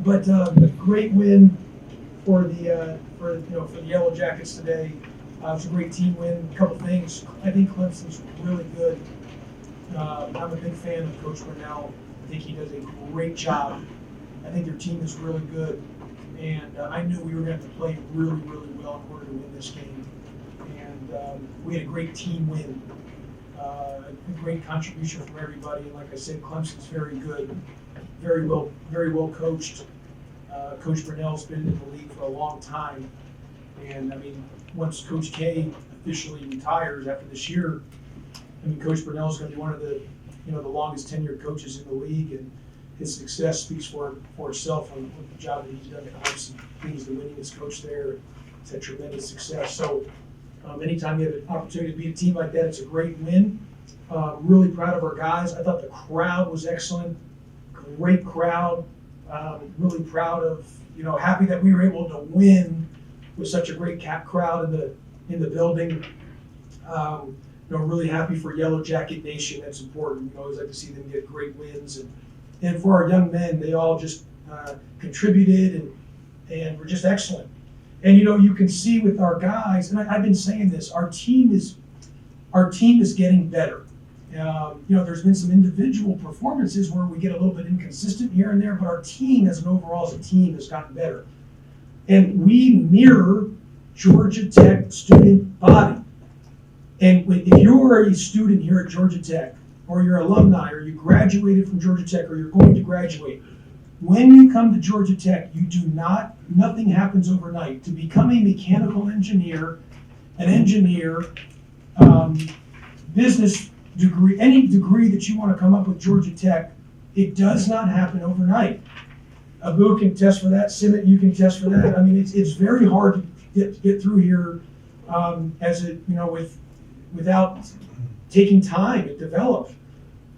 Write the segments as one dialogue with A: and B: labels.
A: But a great win for the Yellow Jackets today. It was a great team win. A couple things. I think Clemson's really good. I'm a big fan of Coach Brunell. I think he does a great job. I think their team is really good. And I knew we were going to have to play really, really well in order to win this game. And we had a great team win. A great contribution from everybody. And like I said, Clemson's very good, very well coached. Coach Brunell's been in the league for a long time. And I mean, once Coach K officially retires after this year, I mean, Coach Brunell's going to be one of the longest tenured coaches in the league, and his success speaks for itself on the job that he's done at Clemson. He's the winningest coach there. He's had tremendous success. So anytime you have an opportunity to beat a team like that, it's a great win. Really proud of our guys. I thought the crowd was excellent. Great crowd. Really proud of, happy that we were able to win with such a great crowd in the building. Really happy for Yellow Jacket Nation. That's important. Always like to see them get great wins. And for our young men, they all just contributed and were just excellent. And you can see with our guys, and I've been saying this, our team is getting better. There's been some individual performances where we get a little bit inconsistent here and there, but our team as a team has gotten better. And we mirror Georgia Tech student body. And if you're a student here at Georgia Tech, or you're alumni, or you graduated from Georgia Tech, or you're going to graduate, when you come to Georgia Tech, nothing happens overnight. To become a mechanical engineer, an engineer, business degree, any degree that you want to come up with Georgia Tech, it does not happen overnight. Abu can test for that. Simit, you can test for that. I mean, it's very hard to get through here without taking time to develop.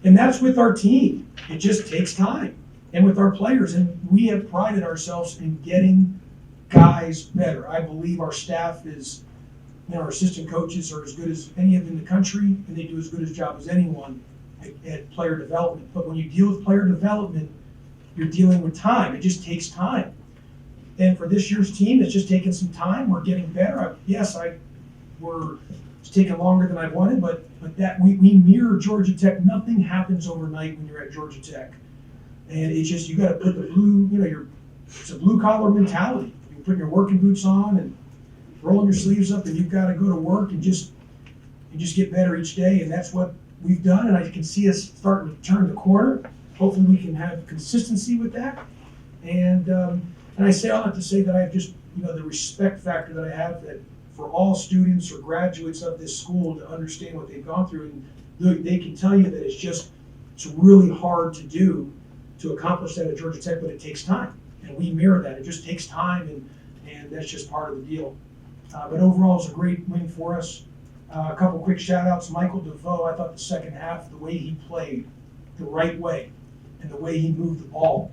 A: And that's with our team. It just takes time. And with our players, and we have prided ourselves in getting guys better. I believe our staff is, our assistant coaches are as good as any of them in the country, and they do as good a job as anyone at player development. But when you deal with player development, you're dealing with time. It just takes time. And for this year's team, it's just taken some time. We're getting better. It's taken longer than I wanted, but that we mirror Georgia Tech. Nothing happens overnight when you're at Georgia Tech. And it's just, you got to put it's a blue collar mentality. You put your working boots on and rolling your sleeves up, and you've got to go to work and just get better each day. And that's what we've done. And I can see us starting to turn the corner. Hopefully we can have consistency with that. And I say all that to say that I have just, the respect factor that I have that for all students or graduates of this school to understand what they've gone through. And they can tell you that it's really hard to do, to accomplish that at Georgia Tech, but it takes time. And we mirror that. It just takes time, and that's just part of the deal. But overall, it's a great win for us. A couple quick shout-outs. Michael DeVoe, I thought the second half, the way he played the right way and the way he moved the ball,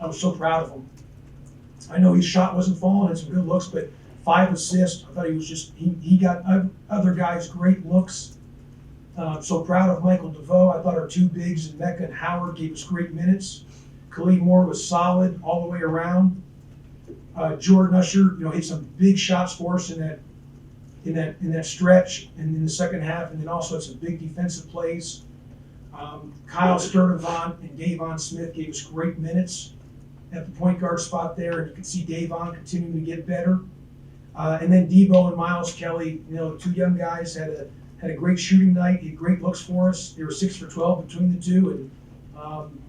A: I was so proud of him. I know his shot wasn't falling, had some good looks, but 5 assists. I thought he got other guys great looks. So proud of Michael DeVoe. I thought our two bigs, Mecca and Howard, gave us great minutes. Khalid Moore was solid all the way around. Jordan Usher, hit some big shots for us in that stretch and in the second half, and then also had some big defensive plays. Kyle Sturdivant and Davon Smith gave us great minutes at the point guard spot there, and you can see Davon continuing to get better. And then Debo and Miles Kelly, two young guys had a great shooting night. He had great looks for us. They were 6 for 12 between the two, and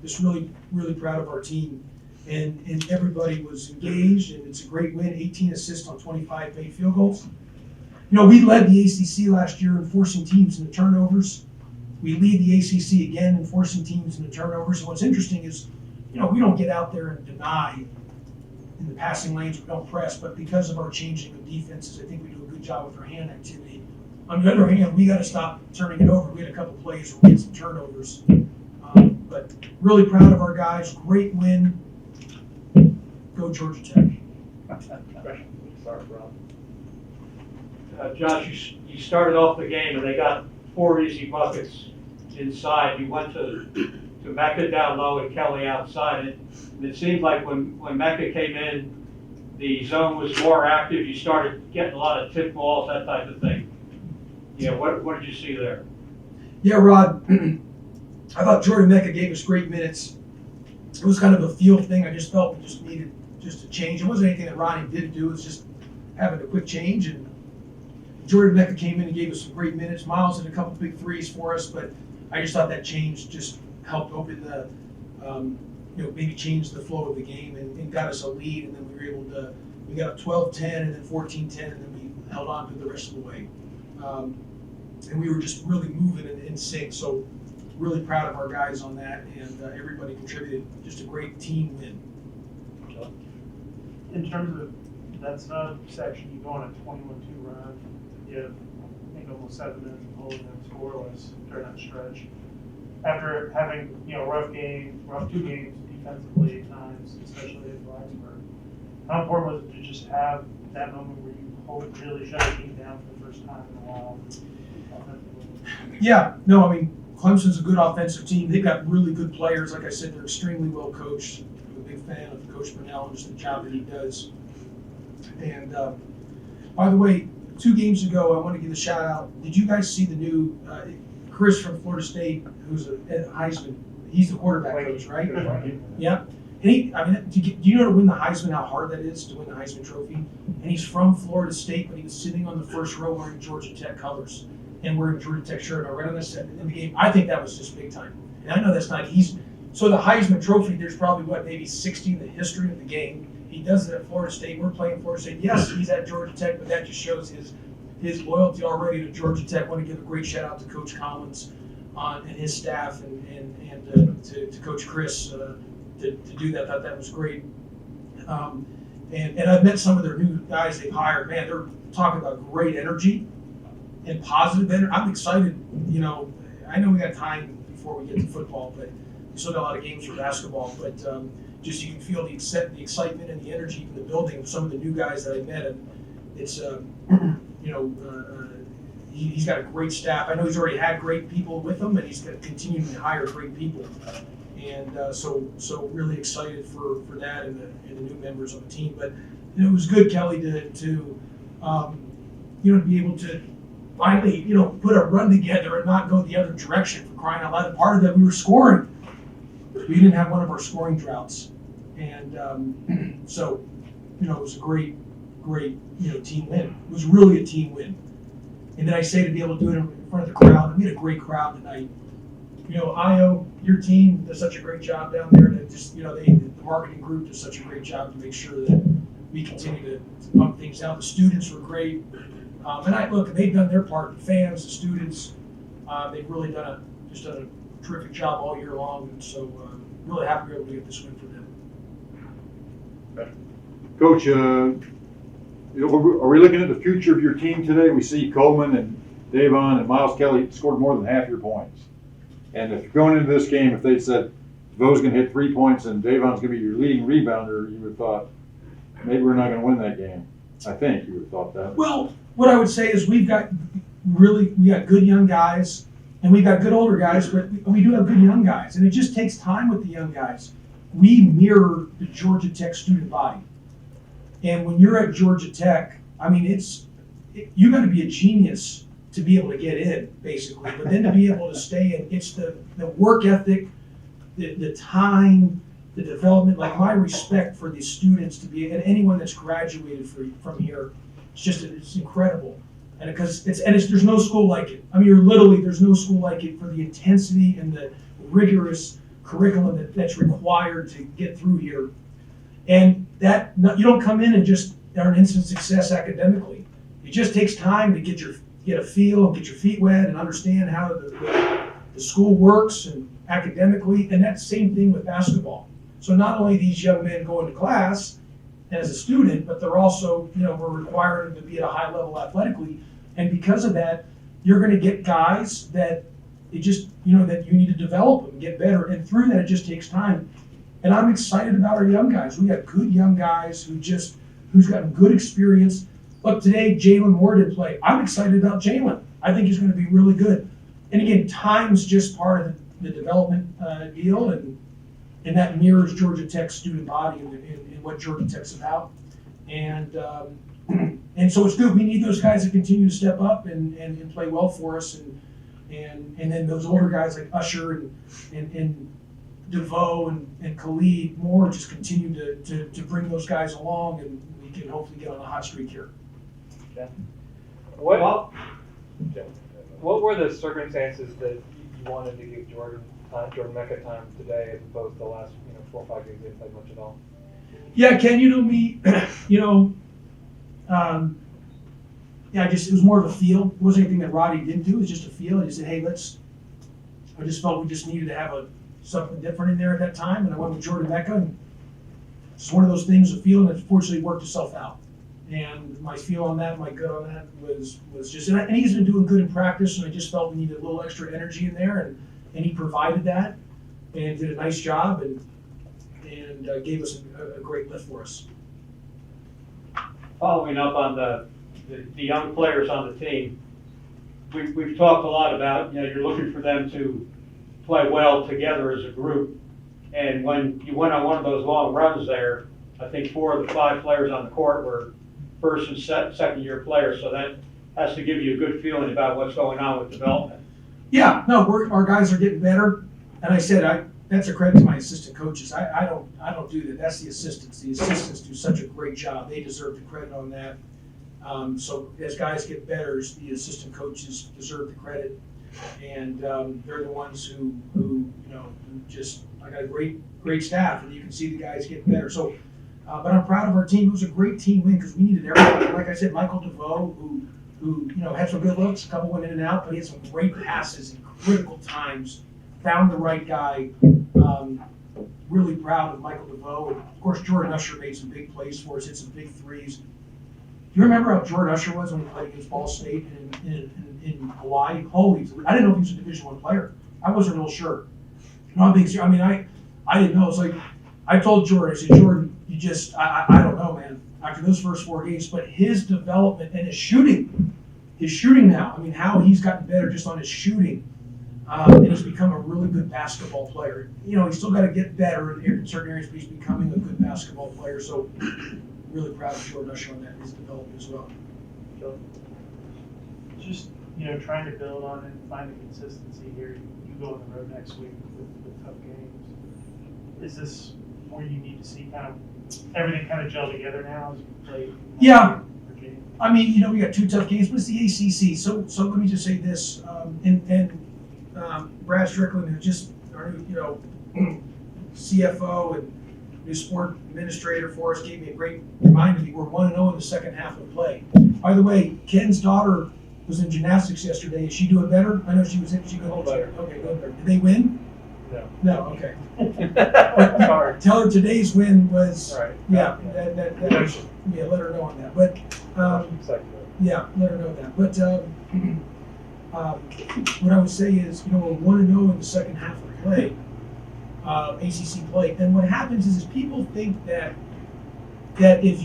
A: just really, really proud of our team. And everybody was engaged, and it's a great win. 18 assists on 25 made field goals. We led the ACC last year in forcing teams into turnovers. We lead the ACC again in forcing teams into turnovers. And what's interesting is, we don't get out there and deny in the passing lanes. We don't press, but because of our changing of defenses, I think we do a good job with our hand activity. On the other hand, we got to stop turning it over. We had a couple plays where we had some turnovers. But really proud of our guys. Great win. Go Georgia Tech.
B: Sorry, Rob. Josh, you started off the game and they got 4 easy buckets inside. You went to
C: to Mecca down low and Kelly outside. And it seemed like when Mecca came in, the zone was more active. You started getting a lot of tip balls, that type of thing. Yeah, what did you see there?
A: Yeah, Rod, I thought Jordan Mecca gave us great minutes. It was kind of a feel thing. I just felt we just needed just a change. It wasn't anything that Ronnie didn't do. It was just having a quick change. And Jordan Mecca came in and gave us some great minutes. Miles hit a couple big threes for us, but I just thought that change just helped open the, maybe change the flow of the game and got us a lead. And then we were able to, we got a 12-10 and then 14-10, and then we held on to the rest of the way. And we were just really moving in sync. So really proud of our guys on that, and everybody contributed. Just a great team win.
D: In terms of that section, you go on a 21-2 run. You have, I think, almost 7 minutes of holding them scoreless during that stretch. After having, rough 2 games defensively at times, especially at Blacksburg, how important was it to just have that moment where you really shut a team down for the first time in a while?
A: Yeah, no, I mean, Clemson's a good offensive team. They've got really good players. Like I said, they're extremely well coached. I'm a big fan of Coach Burnell and just the job that he does. And by the way, 2 games ago, I want to give a shout out. Did you guys see the new Chris from Florida State, who's a Heisman? He's the quarterback coach, right? Yeah. And do you know to win the Heisman, how hard that is to win the Heisman Trophy? And he's from Florida State, but he was sitting on the first row wearing Georgia Tech colors and wearing Georgia Tech shirt. I read on this in the game. I think that was just big time. And I know that's not so the Heisman Trophy, there's probably maybe 60 in the history of the game. He does it at Florida State. We're playing Florida State. Yes, he's at Georgia Tech, but that just shows his loyalty already to Georgia Tech. I want to give a great shout out to Coach Collins and his staff and to Coach Chris to do that. I thought that was great. And I've met some of their new guys they've hired. Man, they're talking about great energy and positive energy. I'm excited. I know we got time before we get to football, but we still got a lot of games for basketball. But just you can feel the excitement and the energy in the building of some of the new guys that I met. And it's he's got a great staff. I know he's already had great people with him, and he's going to continue to hire great people. And so really excited for that and the new members of the team. But it was good, Kelly, to be able to finally put a run together and not go the other direction, for crying out loud. And part of that, we were scoring. We didn't have one of our scoring droughts, and so it was a great team win. It was really a team win. And then I say to be able to do it in front of the crowd, and we had a great crowd tonight. IO, your team does such a great job down there. That just, the marketing group does such a great job to make sure that we continue to pump things out. The students were great. And they've done their part. The fans, the students, they've really done a terrific job all year long. And so really happy we were able to get this win for them.
E: Coach, are we looking at the future of your team today? We see Coleman and Davon and Miles Kelly scored more than half your points. And if going into this game, if they'd said Vo's going to hit 3 points and Davon's going to be your leading rebounder, you would have thought maybe we're not going to win that game. I think you would have thought that.
A: Well, what I would say is we got good young guys, and we've got good older guys, but we do have good young guys, and it just takes time with the young guys. We mirror the Georgia Tech student body, and when you're at Georgia Tech, you got to be a genius to be able to get in, basically, but then to be able to stay in, it's the work ethic, the time, the development. Like, my respect for these students to be, and anyone that's graduated from here, it's incredible. And because there's no school like it. There's no school like it for the intensity and the rigorous curriculum that's required to get through here. And that, you don't come in and just are an instant success academically. It just takes time to get a feel and get your feet wet and understand how the school works and academically. And that's the same thing with basketball. So not only these young men go into class as a student, but they're also, we're requiring them to be at a high level athletically. And because of that, you're going to get guys that that you need to develop them, get better. And through that, it just takes time. And I'm excited about our young guys. We got good young guys who's gotten good experience. Look, today, Jalen Moore did play. I'm excited about Jalen. I think he's going to be really good. And again, time's just part of the development deal, and that mirrors Georgia Tech's student body and what Georgia Tech's about. And so it's good. We need those guys to continue to step up and play well for us, and then those older guys like Usher and DeVoe and Khalid Moore just continue to bring those guys along, and we can hopefully get on a hot streak here.
F: What were the circumstances that you wanted to give Jordan Mecca time today as opposed to the last 4 or 5 games they didn't play much at all?
A: Yeah, Ken, you know me, yeah, it was more of a feel. It wasn't anything that Roddy didn't do. It was just a feel. I just said, hey, I just felt we just needed to have something different in there at that time, and I went with Jordan Mecca. And it's one of those things, a feel, and it fortunately worked itself out. And my feel on that, my gut on that was just, and he's been doing good in practice, and I just felt we needed a little extra energy in there, and he provided that, and did a nice job, and gave us a great lift for us.
C: Following up on the young players on the team, we've talked a lot about, you're looking for them to play well together as a group. And when you went on one of those long runs there, I think 4 of the 5 players on the court were first and second year players. So that has to give you a good feeling about what's going on with development.
A: Yeah, no, our guys are getting better. And I said, that's a credit to my assistant coaches. I don't do that. That's the assistants. The assistants do such a great job. They deserve the credit on that. So as guys get better, the assistant coaches deserve the credit, and they're the ones who just, I got a great staff, and you can see the guys get better. So, but I'm proud of our team. It was a great team win because we needed everybody. Like I said, Michael DeVoe, who had some good looks, a couple went in and out, but he had some great passes in critical times. Found the right guy. Really proud of Michael DeVoe, and of course Jordan Usher made some big plays for us. Hit some big threes. Do you remember how Jordan Usher was when he played against Ball State in Hawaii? Holy, I didn't know if he was a Division I player. I wasn't real sure. No, I'm being serious. I mean, I didn't know. It's like, I told Jordan, I said, Jordan, you just, I don't know, man, after those first 4 games, but his development and his shooting now, I mean, how he's gotten better just on his shooting, and he's become a really good basketball player. He's still got to get better in certain areas, but he's becoming a good basketball player. So, really proud of Jordan Usher on that, his development as well.
D: Just, trying to build on it and find the consistency here. You go on the road next week with tough games. Is this where you need to see everything gel together now as you play?
A: Yeah. I mean, we got 2 tough games, but it's the ACC. So let me just say this, Brad Strickland, who just, CFO and new sport administrator for us, gave me a great reminder. We're 1-0 in the second half of play. By the way, Ken's daughter was in gymnastics yesterday. Is she doing better? I know she was. She got better. Okay, good. Did they win?
F: No.
A: No. Okay.
F: Sorry.
A: Tell her today's win was.
F: Right.
A: Yeah. That was, yeah. Let her know on that. But yeah, let her know that. But what I would say is, we're 1-0 in the second half of play. ACC play, and what happens is people think that if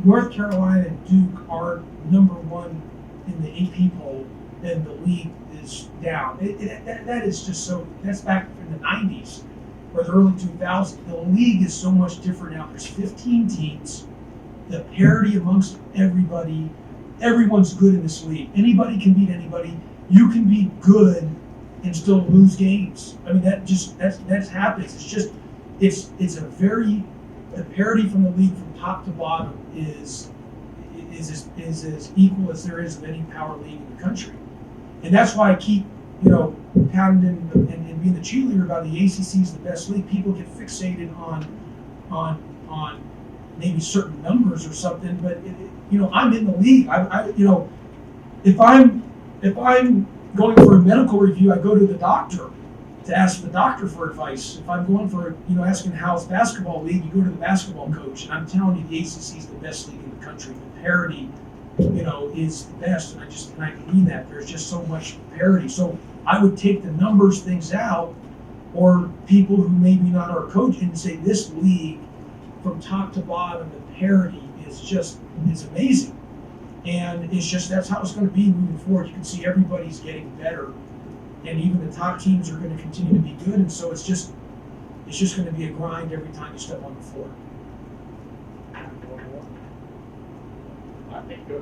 A: North Carolina and Duke are number 1 in the AP poll, then the league is down. That is just so. That's back in the '90s or the early 2000s. The league is so much different now. There's 15 teams. The parity amongst everybody. Everyone's good in this league. Anybody can beat anybody. You can be good and still lose games. I mean, that happens. It's just, it's a very, the parity from the league from top to bottom is as equal as there is of any power league in the country. And that's why I keep, pounding and being the cheerleader about the ACC is the best league. People get fixated on maybe certain numbers or something, but I'm in the league. If I'm going for a medical review, I go to the doctor to ask the doctor for advice. If I'm going for, asking how's basketball league, you go to the basketball coach. And I'm telling you, the ACC is the best league in the country. The parity, is the best. And I mean that. There's just so much parity. So I would take the numbers things out, or people who maybe not are coach, and say this league, from top to bottom, the parity is amazing. And it's just, that's how it's going to be moving forward. You can see everybody's getting better and even the top teams are going to continue to be good, and so it's just going to be a grind every time you step on the floor.
B: I think Coach